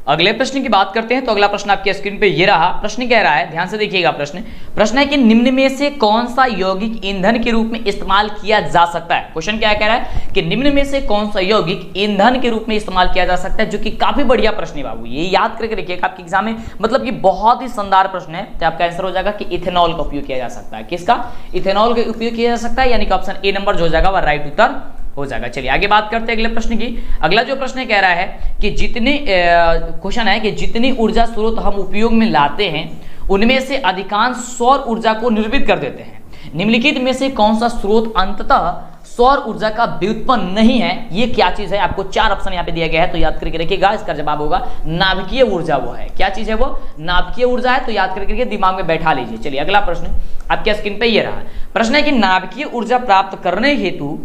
अगले प्रश्न की बात करते हैं तो अगला प्रश्न आपके स्क्रीन पे ये रहा। प्रश्न कह रहा है, ध्यान से देखिएगा प्रश्न है कि निम्न में से कौन सा यौगिक ईंधन के रूप में इस्तेमाल किया जा सकता है? क्वेश्चन क्या कह रहा है कि निम्न में से कौन सा यौगिक ईंधन के रूप में इस्तेमाल किया जा सकता है, जो कि काफी बढ़िया प्रश्न है बाबू। ये याद करके रखिएगा, आपके एग्जाम में मतलब कि बहुत ही शानदार प्रश्न है। तो आपका आंसर हो जाएगा कि इथेनॉल का उपयोग किया जा सकता है। किसका? इथेनॉल का उपयोग किया जा सकता है, यानी कि ऑप्शन ए नंबर जो हो जाएगा वह राइट उत्तर हो जाएगा। चलिए आगे बात करते हैं अगले प्रश्न की। अगला जो प्रश्न कह रहा है कि जितने क्वेश्चन है कि जितनी ऊर्जा स्रोत हम उपयोग में लाते हैं उनमें से अधिकांश सौर ऊर्जा को निर्मित कर देते हैं। निम्नलिखित में से कौन सा स्रोत अंततः सौर ऊर्जा का व्युत्पन्न नहीं है? ये क्या चीज है? आपको 4 ऑप्शन यहाँ पे दिया गया है, तो याद करके रखिएगा। इसका जवाब होगा नाभिकीय ऊर्जा। वो है क्या चीज है? वो नाभिकीय ऊर्जा है, तो याद करके दिमाग में बैठा लीजिए। चलिए अगला प्रश्न आपके स्क्रीन पे ये रहा। प्रश्न है कि नाभिकीय ऊर्जा प्राप्त करने हेतु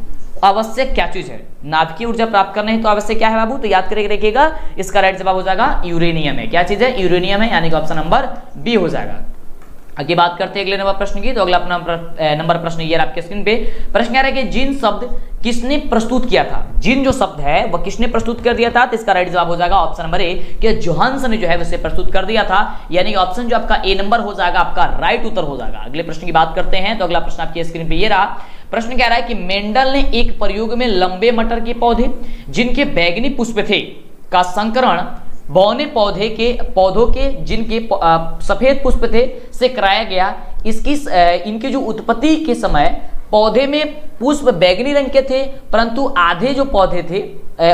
आवश्यक क्या चीज है? नाभिकीय ऊर्जा प्राप्त करने हेतु आवश्यक क्या है बाबू? तो याद करके रखिएगा, इसका राइट जवाब हो जाएगा यूरेनियम है। क्या चीज है? यूरेनियम है, यानी कि ऑप्शन नंबर बी हो जाएगा। आगे बात करते हैं अगले नंबर प्रश्न की। तो अगला नंबर प्रश्न ये आपके स्क्रीन पे। प्रश्न कह रहा है कि जिन शब्द किसने प्रस्तुत किया था? जिन जो शब्द है वह किसने प्रस्तुत कर दिया था? तो इसका राइट जवाब हो जाएगा ऑप्शन नंबर ए कि जोहानसन ने जो है उसे प्रस्तुत कर दिया था, यानी कि ऑप्शन जो आपका ए नंबर हो जाएगा आपका राइट उत्तर हो जाएगा। अगले प्रश्न की बात करते हैं तो अगला प्रश्न आपकी स्क्रीन पे ये रहा। प्रश्न कह रहा है कि मेंडल ने एक प्रयोग में लंबे मटर के पौधे जिनके बैंगनी पुष्प थे का संकरण बौने पौधों के जिनके सफेद पुष्प थे से कराया गया। इनकी जो उत्पत्ति के समय पौधे में पुष्प बैंगनी रंग के थे, परंतु आधे जो पौधे थे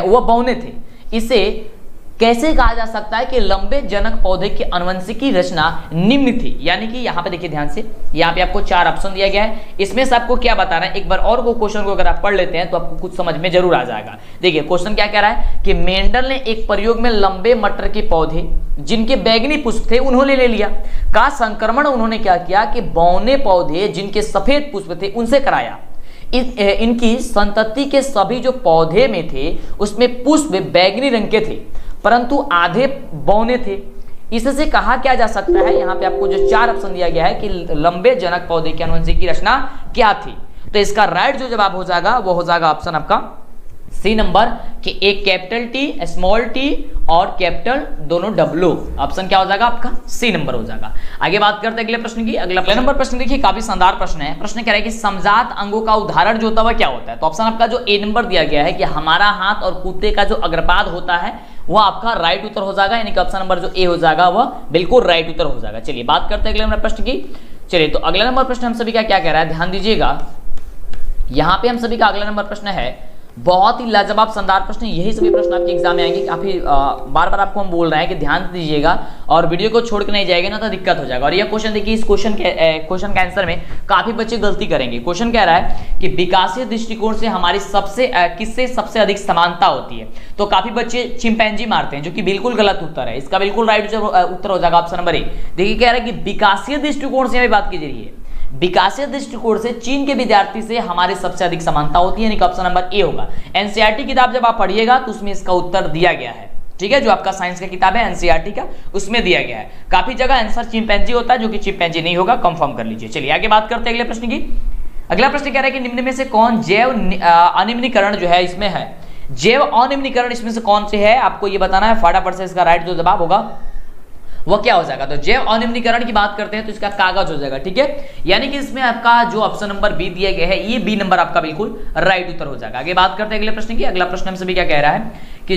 वह बौने थे। इसे कैसे कहा जा सकता है कि लंबे जनक पौधे की आनुवंशिकी रचना निम्न थी? यानी कि यहाँ पे देखिए ध्यान से, यहाँ पे आपको 4 ऑप्शन दिया गया है। इसमें से आपको क्या बता रहा है, एक बार और को क्वेश्चन को अगर आप पढ़ लेते हैं तो आपको कुछ समझ में जरूर आ जाएगा। देखिए क्वेश्चन क्या कह रहा है कि मेंडल ने एक प्रयोग में लंबे मटर के पौधे जिनके बैंगनी पुष्प थे उन्होंने ले लिया, का संक्रमण उन्होंने क्या किया कि बौने पौधे जिनके सफेद पुष्प थे उनसे कराया। इनकी संतति के सभी जो पौधे में थे उसमें पुष्प बैंगनी रंग के थे, परंतु आधे बौने थे। इससे कहा क्या जा सकता है? यहाँ पे आपको जो 4 ऑप्शन दिया गया है कि लंबे जनक पौधे की आनुवंशिकी रचना क्या थी, तो इसका राइट जो जवाब हो जाएगा वो हो जाएगा ऑप्शन आपका सी नंबर कि एक कैपिटल टी, स्मॉल टी और कैपिटल दोनों डब्ल्यू। ऑप्शन क्या हो जाएगा आपका? सी नंबर हो जाएगा। आगे बात करते हैं अगले प्रश्न की। अगला नंबर प्रश्न देखिए काफी शानदार प्रश्न है। प्रश्न कह रहा है कि समजात अंगों का उदाहरण जो होता है क्या होता है? तो ऑप्शन आपका जो ए नंबर दिया गया है कि हमारा हाथ और कुत्ते का जो अग्रपाद होता है वह आपका राइट उत्तर हो जाएगा, यानी कि ऑप्शन नंबर जो ए हो जाएगा वह बिल्कुल राइट उत्तर हो जाएगा। चलिए बात करते हैं अगले नंबर प्रश्न की। चलिए, तो अगला नंबर प्रश्न हम सभी का क्या कह रहा है, ध्यान दीजिएगा। यहां पे हम सभी का अगला नंबर प्रश्न है, बहुत ही लाजवाब शानदार प्रश्न। यही सभी प्रश्न आपके एग्जाम में आएंगे। काफी बार बार आपको हम बोल रहे हैं कि ध्यान दीजिएगा और वीडियो को छोड़ के नहीं जाएगा ना तो दिक्कत हो जाएगा। और ये क्वेश्चन देखिए, इस क्वेश्चन के आंसर में काफी बच्चे गलती करेंगे। क्वेश्चन कह रहा है कि विकासीय दृष्टिकोण से हमारी किससे सबसे अधिक समानता होती है। तो काफी बच्चे चिंपैंजी मारते हैं, जो कि बिल्कुल गलत उत्तर है। इसका बिल्कुल राइट उत्तर हो जाएगा ऑप्शन नंबर ए। देखिए कह रहा है कि विकासीय दृष्टिकोण से बात की जा रही है, विकासीय दृष्टिकोण से चीन के विद्यार्थी से हमारी सबसे अधिक समानता होती है, यानी कि ऑप्शन नंबर ए होगा। एनसीईआरटी किताब जब आप पढ़िएगा तो उसमें इसका उत्तर दिया गया है, ठीक है। जो आपका साइंस का किताब है एनसीईआरटी का, उसमें दिया गया है। काफी जगह आंसर चिंपैंजी होता है, जो कि चिंपैंजी नहीं होगा, कंफर्म कर लीजिए। चलिए आगे बात करते हैं अगले प्रश्न की। अगला प्रश्न कह रहा है कि निम्न में से कौन जैव अनिम्नीकरण जो है इसमें है, जैव अनिम्नीकरण इसमें से कौन से है, आपको ये बताना है। फटाफट से इसका राइट जो जवाब होगा वो क्या हो जाएगा। तो जैव अनिम्नीकरण की बात करते हैं तो इसका कागज हो जाएगा, ठीक है। यानी कि इसमें आपका जो ऑप्शन नंबर बी दिया गया है, ये बी नंबर आपका बिल्कुल राइट उत्तर हो जाएगा। आगे बात करते हैं अगले प्रश्न की। अगला प्रश्न हम सभी क्या कह रहा है कि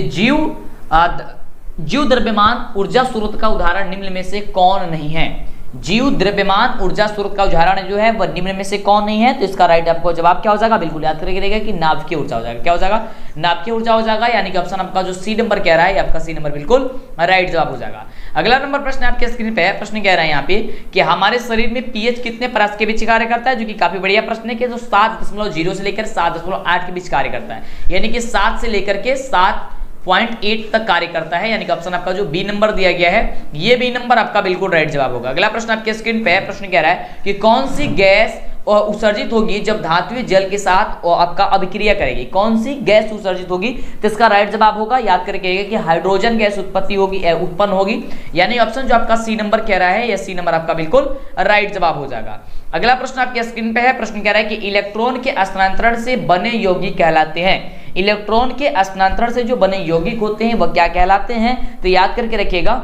जीव द्रव्यमान ऊर्जा स्रोत का उदाहरण निम्न में से कौन नहीं है। जीव द्रव्यमान ऊर्जा स्रोत का उदाहरण जो है वह निम्न में से कौन नहीं है। तो इसका राइट आपको जवाब क्या हो जाएगा, बिल्कुल याद करके रहेगा कि नाभिकीय ऊर्जा हो जाएगा। क्या हो जाएगा, नाभिकीय ऊर्जा हो जाएगा। यानी कि ऑप्शन आपका जो सी नंबर कह रहा है, आपका सी नंबर बिल्कुल राइट जवाब हो जाएगा। अगला नंबर प्रश्न आपके स्क्रीन पे है। प्रश्न कह रहा है यहाँ पे कि हमारे शरीर में पीएच कितने परत के बीच कार्य करता है, जो कि काफी बढ़िया प्रश्न है कि जो 7.0 से लेकर 7.8 के बीच कार्य करता है, यानी कि 7 से लेकर के 7.8 तक कार्य करता है। यानी कि ऑप्शन आपका जो बी नंबर दिया गया है, ये बी नंबर आपका बिल्कुल राइट जवाब होगा। अगला प्रश्न आपके स्क्रीन पे है। प्रश्न कह रहा है कि कौन सी गैस उत्सर्जित होगी जब धात्विक जल के साथ आपका अभिक्रिया करेगी। कौन सी गैस उत्सर्जित होगी, तो इसका राइट जवाब होगा, याद करके कि हाइड्रोजन गैस उत्पन्न होगी। यानी ऑप्शन जो आपका सी नंबर कह रहा है, यह सी नंबर आपका बिल्कुल राइट जवाब हो जाएगा। अगला प्रश्न आपके स्क्रीन पे है। प्रश्न कह रहा है कि इलेक्ट्रॉन के स्थानांतरण से बने यौगिक कहलाते हैं। इलेक्ट्रॉन के स्थानांतरण से जो बने यौगिक होते हैं वह क्या कहलाते हैं, तो याद करके रखिएगा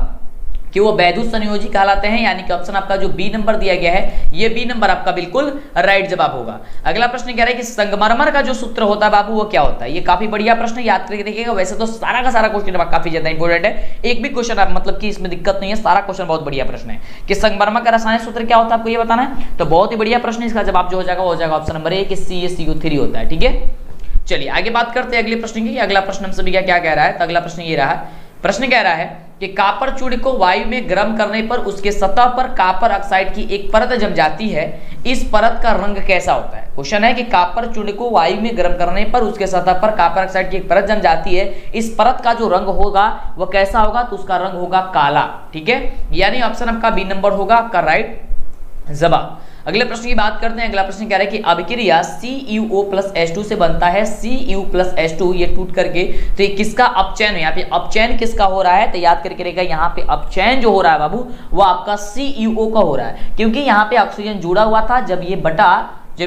कि वो वैद्युत संयोजी कहलाते हैं। यानी कि ऑप्शन आपका जो बी नंबर दिया गया है, ये बी नंबर आपका बिल्कुल राइट जवाब होगा। अगला प्रश्न कह रहा है कि संगमरमर का जो सूत्र होता है बाबू वो क्या होता है। ये काफी बढ़िया प्रश्न, याद करके देखिएगा। वैसे तो सारा का सारा क्वेश्चन काफी ज्यादा इंपॉर्टेंट है, एक भी क्वेश्चन मतलब कि इसमें दिक्कत नहीं है, सारा क्वेश्चन बहुत बढ़िया प्रश्न है कि संगमरमर का रासायनिक सूत्र क्या होता है, आपको ये बताना है। तो बहुत ही बढ़िया प्रश्न, इसका जवाब जो हो जाएगा वो हो जाएगा ऑप्शन नंबर ए कि CaCO3 होता है, ठीक है। चलिए आगे बात करते हैं अगले प्रश्न की। अगला प्रश्न हम सभी का क्या कह रहा है, तो अगला प्रश्न ये रहा। प्रश्न कह रहा है कि कॉपर चूड़ी को वायु में गर्म करने पर उसके सतह पर कॉपर ऑक्साइड की एक परत जम जाती है, इस परत का रंग कैसा होता है। क्वेश्चन है कि कॉपर चूड़ी को वायु में गर्म करने पर उसके सतह पर कॉपर ऑक्साइड की एक परत जम जाती है, इस परत का जो रंग होगा वह कैसा होगा, तो उसका रंग होगा काला, ठीक है। यानी ऑप्शन आपका बी नंबर होगा आपका राइट जवाब। अगले प्रश्न की बात करते हैं। अगला प्रश्न कह रहा है कि अभिक्रिया CuO+H2 से बनता है। Cu+H2 ये टूट करके तो ये किसका अपचयन है, यहाँ पे अपचयन किसका हो रहा है, तो याद करके रहेगा यहाँ पे अपचयन जो हो रहा है बाबू वो आपका CuO का हो रहा है, क्योंकि यहाँ पे ऑक्सीजन जुड़ा हुआ था। जब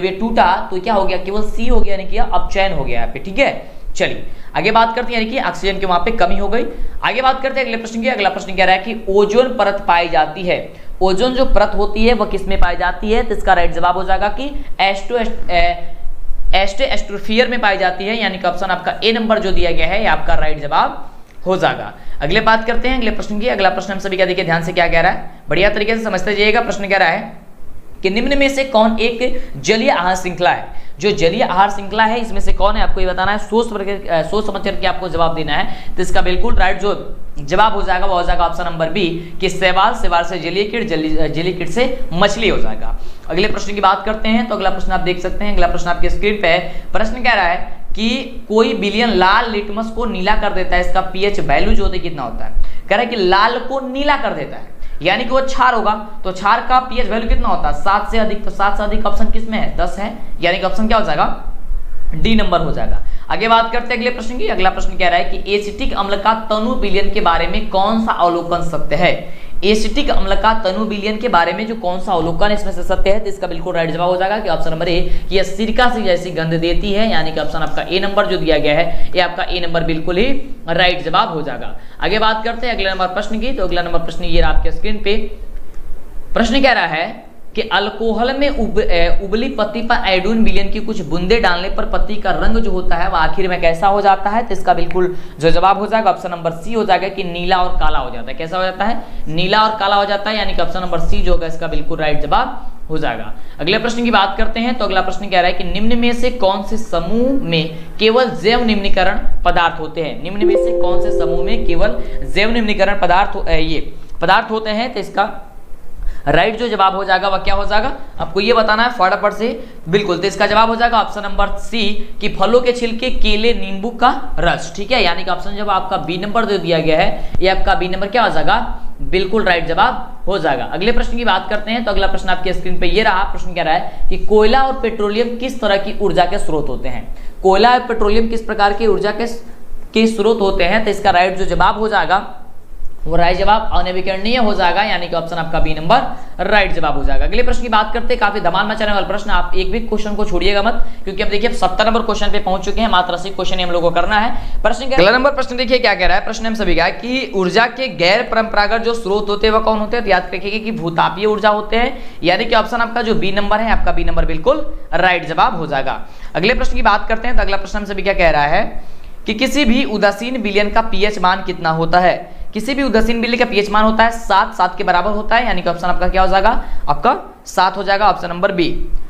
ये टूटा तो क्या हो गया, केवल C हो गया, यानी कि अपचयन हो गया यहाँ पे, ठीक है। चलिए आगे बात करते हैं, यानी कि ऑक्सीजन की वहां पे कमी हो गई। आगे बात करते हैं अगले प्रश्न की। अगला प्रश्न कह रहा है कि ओजोन परत पाई जाती है। ओजोन जो परत होती है वह किस में पाई जाती है, तो इसका राइट जवाब हो जाएगा कि एस्ट्रोस्फीयर में पाई जाती है। यानी कि ऑप्शन आपका ए नंबर जो दिया गया है ये आपका राइट जवाब हो जाएगा। अगले बात करते हैं अगले प्रश्न की। अगला प्रश्न हम सभी का देखिए ध्यान से क्या कह रहा है, बढ़िया तरीके से समझते जाइएगा। प्रश्न कह रहा है कि निम्न में से कौन एक जलीय आहार श्रृंखला है। जो जलीय आहार श्रृंखला है इसमें से कौन है, आपको ये बताना है, सोच समझ करके आपको जवाब देना है। तो इसका बिल्कुल राइट जो जवाब हो जाएगा वो हो जाएगा ऑप्शन नंबर बी कि शैवाल, शैवाल से जलीय कीट, जलीय कीट से मछली हो जाएगा। अगले प्रश्न की बात करते हैं। तो अगला प्रश्न आप देख सकते हैं, अगला प्रश्न आपके स्क्रीन पे है। प्रश्न कह रहा है कि कोई बिलियन लाल लिटमस को नीला कर देता है, इसका पीएच वैल्यू जो होता है कितना होता है। कह रहा है कि लाल को नीला कर देता है, यानी कि वो क्षार होगा, तो क्षार का पीएच वैल्यू कितना होता है, 7 से अधिक। तो 7 से अधिक ऑप्शन किस में है, 10 है, यानी कि ऑप्शन क्या हो जाएगा, डी नंबर हो जाएगा। आगे बात करते हैं अगले प्रश्न की। अगला प्रश्न कह रहा है कि एसिटिक अम्ल का तनु विलयन के बारे में कौन सा अवलोकन सत्य है। एसिटिक अम्ल का तनु विलयन के बारे में जो कौन सा अवलोकन इसमें से सत्य है, तो इसका बिल्कुल राइट जवाब हो जाएगा कि ऑप्शन नंबर ए कि यह सिरका से जैसी गंध देती है। यानी कि ऑप्शन आपका ए नंबर जो दिया गया है ये आपका ए नंबर बिल्कुल ही राइट जवाब हो जाएगा। आगे बात करते हैं अगले नंबर प्रश्न की। तो अगला नंबर प्रश्न ये आपके स्क्रीन पे प्रश्न कह रहा है कि अल्कोहल में उबली पत्ती पर आयोडीन विलयन की कुछ बूंदे डालने पर पत्ती का रंग जो होता है वह आखिर में कैसा हो जाता है। तो इसका बिल्कुल जो जवाब हो जाएगा ऑप्शन नंबर सी हो जाएगा कि नीला और काला हो जाता है। कैसा हो जाता है, नीला और काला हो जाता है। यानी कि ऑप्शन नंबर सी जो होगा इसका बिल्कुल राइट जवाब हो जाएगा। अगले प्रश्न की बात करते हैं। तो अगला प्रश्न कह रहा है कि निम्न में से कौन से समूह में केवल जैव निम्नीकरण पदार्थ होते हैं। निम्न में से कौन से समूह में केवल जैव निम्नीकरण पदार्थ होते हैं। तो इसका राइट जो जवाब हो जाएगा वह क्या हो जाएगा, आपको ये बताना है फटाफट से। बिल्कुल, तो इसका जवाब हो जाएगा ऑप्शन नंबर सी कि फलों के छिलके, केले, नींबू का रस। ठीक है, यानी कि ऑप्शन जब आपका बी नंबर जो दिया गया है ये आपका बी नंबर क्या हो जाएगा, बिल्कुल राइट जवाब हो जाएगा। अगले प्रश्न की बात करते हैं। तो अगला प्रश्न आपके स्क्रीन पे ये रहा। प्रश्न कह रहा है कि कोयला और पेट्रोलियम किस तरह की ऊर्जा के स्रोत होते हैं। कोयला और पेट्रोलियम किस प्रकार की ऊर्जा के स्रोत होते हैं। तो इसका राइट जो जवाब हो जाएगा वो राइट जवाब अनविकरणीय हो जाएगा, यानी कि ऑप्शन आपका बी नंबर राइट जवाब हो जाएगा। अगले प्रश्न की बात करते हैं। काफी धमाल मचाने वाला प्रश्न, आप एक भी क्वेश्चन को छोड़िएगा मत, क्योंकि अब देखिए 70 नंबर क्वेश्चन पे पहुंच चुके हैं। मात्र 80 क्वेश्चन हम लोगों को करना है। प्रश्न अगला नंबर प्रश्न देखिए क्या कह रहा है। प्रश्न हम सभी का कि ऊर्जा के गैर परंपरागत जो स्रोत होते हैं वह कौन होते हैं। तो याद रखिएगा कि भूतापीय ऊर्जा होते हैं, यानी कि ऑप्शन आपका जो बी नंबर है आपका बी नंबर बिल्कुल राइट जवाब हो जाएगा। अगले प्रश्न की बात करते हैं। तो अगला प्रश्न हम सभी क्या कह रहा है कि किसी भी उदासीन विलयन का पीएच मान कितना होता है। किसी भी उदासीन विलयन का पीएच मान होता है 7 के बराबर होता है, यानी कि ऑप्शन आपका क्या हो जाएगा, आपका 7 हो जाएगा, ऑप्शन नंबर बी।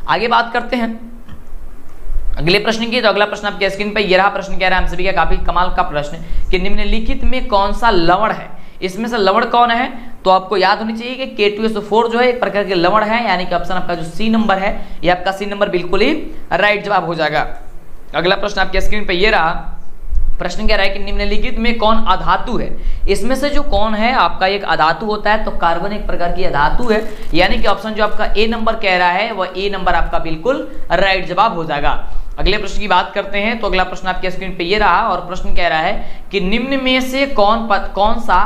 आगे बात करते हैं अगले प्रश्न की। तो अगला प्रश्न आपके स्क्रीन पे ये रहा। प्रश्न कह रहा है हम सभी का काफी कमाल का प्रश्न कि निम्नलिखित में कौन सा लवण है। इसमें से लवण कौन है, तो आपको याद होनी चाहिए कि K2SO4 जो है एक प्रकार के लवण है, यानी कि ऑप्शन आपका जो सी नंबर है ये आपका सी नंबर बिल्कुल ही राइट जवाब हो जाएगा। अगला प्रश्न आपके स्क्रीन पे ये रहा। प्रश्न कह रहा है कि निम्नलिखित में कौन अधातु है। इसमें से जो कौन है आपका एक अधातु होता है। तो कार्बन एक प्रकार की अधातु है, यानी कि ऑप्शन जो आपका ए नंबर कह रहा है वह ए नंबर आपका बिल्कुल राइट जवाब हो जाएगा। अगले प्रश्न की बात करते हैं। तो अगला प्रश्न आपके स्क्रीन पे ये रहा और प्रश्न कह रहा है कि निम्न में से कौन सा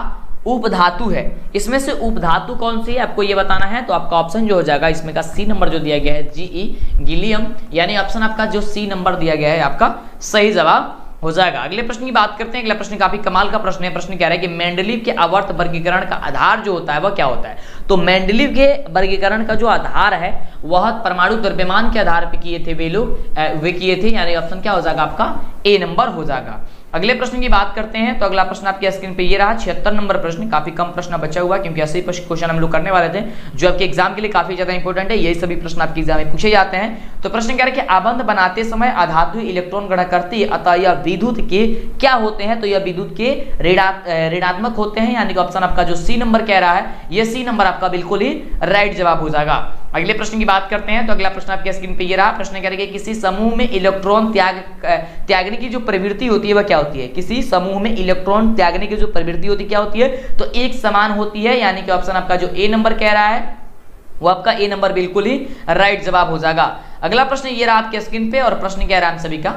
उपधातु है। इसमें से उपधातु कौन सी है आपको ये बताना है। तो आपका ऑप्शन जो हो जाएगा इसमें का सी नंबर जो दिया गया है Ge गीलियम, यानी ऑप्शन आपका जो सी नंबर दिया गया है आपका सही जवाब हो जाएगा। अगले प्रश्न की बात करते हैं। अगला प्रश्न काफी कमाल का प्रश्न है। प्रश्न कह रहा है कि मेंडलीव के आवर्त वर्गीकरण का आधार जो होता है वह क्या होता है। तो मेंडलीव के वर्गीकरण का जो आधार है वह परमाणु द्रव्यमान के आधार पर किए थे वे किए थे, यानी ऑप्शन क्या हो जाएगा आपका ए नंबर हो जाएगा। अगले प्रश्न की बात करते हैं। तो अगला प्रश्न आपके स्क्रीन पे ये रहा 76 नंबर प्रश्न। काफी कम प्रश्न बचा हुआ, क्योंकि 80 क्वेश्चन हम लोग करने वाले थे जो आपके एग्जाम के लिए काफी ज्यादा इंपॉर्टेंट है। यही सभी प्रश्न आपके एग्जाम में पूछे जाते हैं। तो प्रश्न कह रहा है कि आबंध बनाते समय अधातु इलेक्ट्रॉन ग्रहण करती है, अतः यह विद्युत के क्या होते हैं। तो यह विद्युत के ऋणात्मक होते हैं, यानी कि ऑप्शन आपका जो सी नंबर कह रहा है यह सी नंबर आपका बिल्कुल ही राइट जवाब हो जाएगा। अगले प्रश्न की बात करते हैं। तो अगला प्रश्न आपके स्क्रीन पे ये रहा। प्रश्न कह रहा है कि किसी समूह में इलेक्ट्रॉन त्यागने की जो प्रवृत्ति होती है वह क्या होती है। किसी समूह में इलेक्ट्रॉन त्यागने की जो प्रवृत्ति होती है क्या होती है, तो एक समान होती है, यानी कि ऑप्शन आपका जो ए नंबर कह रहा है वो आपका ए नंबर बिल्कुल ही राइट जवाब हो जाएगा। अगला प्रश्न ये रहा आपके स्क्रीन पे और प्रश्न कह रहा है हम सभी का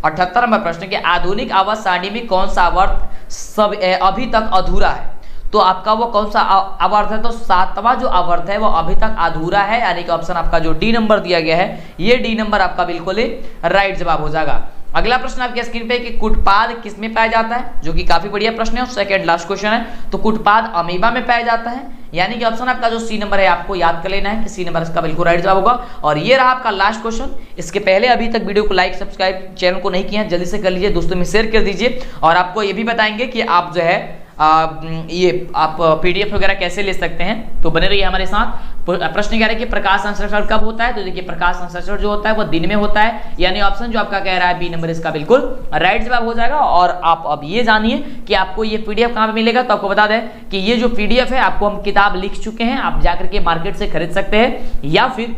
78 नंबर प्रश्न के आधुनिक आवर्त सारणी में कौन सा आवर्त अभी तक अधूरा है। तो आपका वो कौन सा आवर्त है, तो 7वां जो आवर्त है वो अभी तक अधूरा है, यानी कि ऑप्शन आपका जो डी नंबर दिया गया है ये डी नंबर आपका बिल्कुल ही राइट जवाब हो जाएगा। अगला प्रश्न आपके स्क्रीन पे कि कुटपाद किसमें पाया जाता है, जो कि काफी बढ़िया प्रश्न है और सेकंड लास्ट क्वेश्चन है। तो कुटपाद अमीबा में पाया जाता है, यानी कि ऑप्शन आपका जो सी नंबर है आपको याद कर लेना है कि सी नंबर इसका बिल्कुल राइट जवाब होगा। और ये रहा आपका लास्ट क्वेश्चन। इसके पहले अभी तक वीडियो को लाइक सब्सक्राइब चैनल को नहीं किया है जल्दी से कर लीजिए, दोस्तों में शेयर कर दीजिए। और आपको ये भी बताएंगे कि आप जो है ये आप पीडीएफ वगैरह कैसे ले सकते हैं, तो बने रहिए हमारे साथ। प्रश्न कह रहा है कि प्रकाश संश्लेषण कब होता है। तो देखिए प्रकाश संश्लेषण जो होता है वो दिन में होता है, यानी ऑप्शन जो आपका कह रहा है बी नंबर इसका बिल्कुल राइट जवाब हो जाएगा। और आप अब ये जानिए कि आपको ये पीडीएफ कहाँ पे मिलेगा। तो आपको बता दें कि ये जो पीडीएफ है आपको हम किताब लिख चुके हैं, आप जाकर के मार्केट से खरीद सकते हैं, या फिर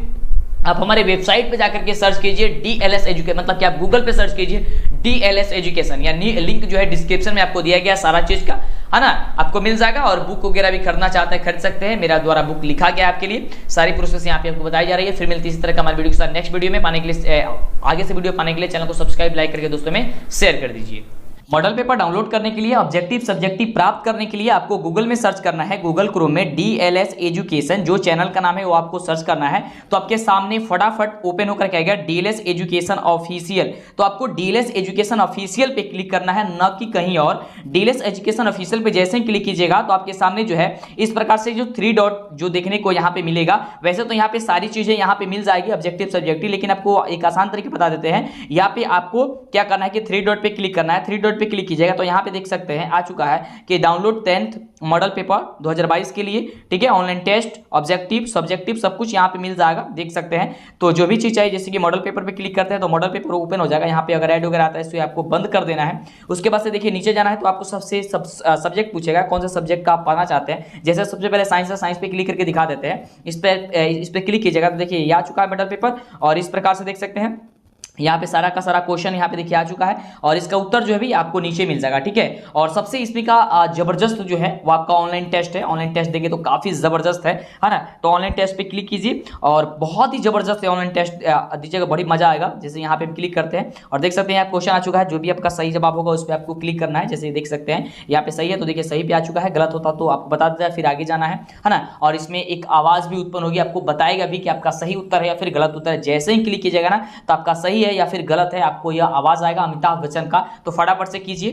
आप हमारे वेबसाइट पे जाकर के सर्च कीजिए DLS एजुकेशन, मतलब कि आप गूगल पे सर्च कीजिए DLS एजुकेशन, यानी लिंक जो है डिस्क्रिप्शन में आपको दिया गया सारा चीज का, है ना, आपको मिल जाएगा। और बुक वगैरह भी खरीदना चाहते हैं खरीद सकते हैं, मेरा द्वारा बुक लिखा गया आपके लिए, सारी प्रोसेस यहाँ पे आपको बताई जा रही है। फिर मिलती है इसी तरह का हमारे वीडियो के साथ नेक्स्ट वीडियो में। पाने के लिए आगे से वीडियो पाने के लिए चैनल को सब्सक्राइब लाइक करके दोस्तों में शेयर कर दीजिए। मॉडल पेपर डाउनलोड करने के लिए, ऑब्जेक्टिव सब्जेक्टिव प्राप्त करने के लिए आपको गूगल में सर्च करना है, गूगल क्रोम में DLS एजुकेशन, जो चैनल का नाम है वो आपको सर्च करना है। तो आपके सामने फटाफट ओपन होकर क्या आएगा DLS एजुकेशन ऑफिशियल। तो आपको DLS एजुकेशन ऑफिशियल पे क्लिक करना है, न कि कहीं और। DLS एजुकेशन ऑफिशियल पे जैसे ही क्लिक कीजिएगा तो आपके सामने जो है इस प्रकार से जो 3 डॉट जो देखने को यहाँ पे मिलेगा। वैसे तो यहाँ पे सारी चीजें यहाँ पे मिल जाएगी ऑब्जेक्टिव सब्जेक्टिव, लेकिन आपको एक आसान तरीके बता देते हैं। यहाँ पे आपको क्या करना है कि 3 डॉट पे क्लिक करना है। 3 डॉट पे क्लिक कीजिएगा तो यहाँ पे देख सकते हैं आ चुका है कि डाउनलोड 10th मॉडल पेपर 2022 के लिए, ठीक है। ऑनलाइन टेस्ट, ऑब्जेक्टिव, सब्जेक्टिव सब कुछ यहाँ पे मिल जाएगा, देख सकते हैं। तो जो भी चीज चाहिए, जैसे कि मॉडल पेपर पे क्लिक करते हैं तो मॉडल पेपर ओपन हो जाएगा। यहाँ पे अगर ऐड वगैरह आता है तो आपको बंद कर देना है। उसके बाद से देखिए नीचे जाना है तो आपको सबसे सब्जेक्ट पूछेगा कौन सा सब्जेक्ट का आप पढ़ना चाहते हैं। जैसे सबसे पहले साइंस है, साइंस पे क्लिक करके दिखा देते हैं। इस पे क्लिक कीजिएगा तो देखिए ये आ चुका है मॉडल पेपर, और इस प्रकार से देख सकते हैं यहाँ पे सारा का सारा क्वेश्चन यहाँ पे देखिए आ चुका है, और इसका उत्तर जो है भी आपको नीचे मिल जाएगा, ठीक है। और सबसे इसमें का जबरदस्त जो है वो आपका ऑनलाइन टेस्ट है। ऑनलाइन टेस्ट देंगे तो काफी जबरदस्त है ना। तो ऑनलाइन टेस्ट पे क्लिक कीजिए और बहुत ही जबरदस्त है ऑनलाइन टेस्ट दीजिएगा, बड़ी मजा आएगा। जैसे यहाँ पे क्लिक करते हैं और देख सकते हैं यहाँ क्वेश्चन आ चुका है, जो भी आपका सही जवाब होगा उस पर आपको क्लिक करना है। जैसे देख सकते हैं यहाँ पे सही है तो देखिए सही पे आ चुका है, गलत होता तो आपको बता देता है, फिर आगे जाना है ना। और इसमें एक आवाज भी उत्पन्न होगी, आपको बताएगा भी कि आपका सही उत्तर है या फिर गलत उत्तर है। जैसे ही क्लिक कीजिएगा ना तो आपका सही है या फिर गलत है, आपको यह आवाज आएगा अमिताभ बच्चन का, तो फटाफट से कीजिए।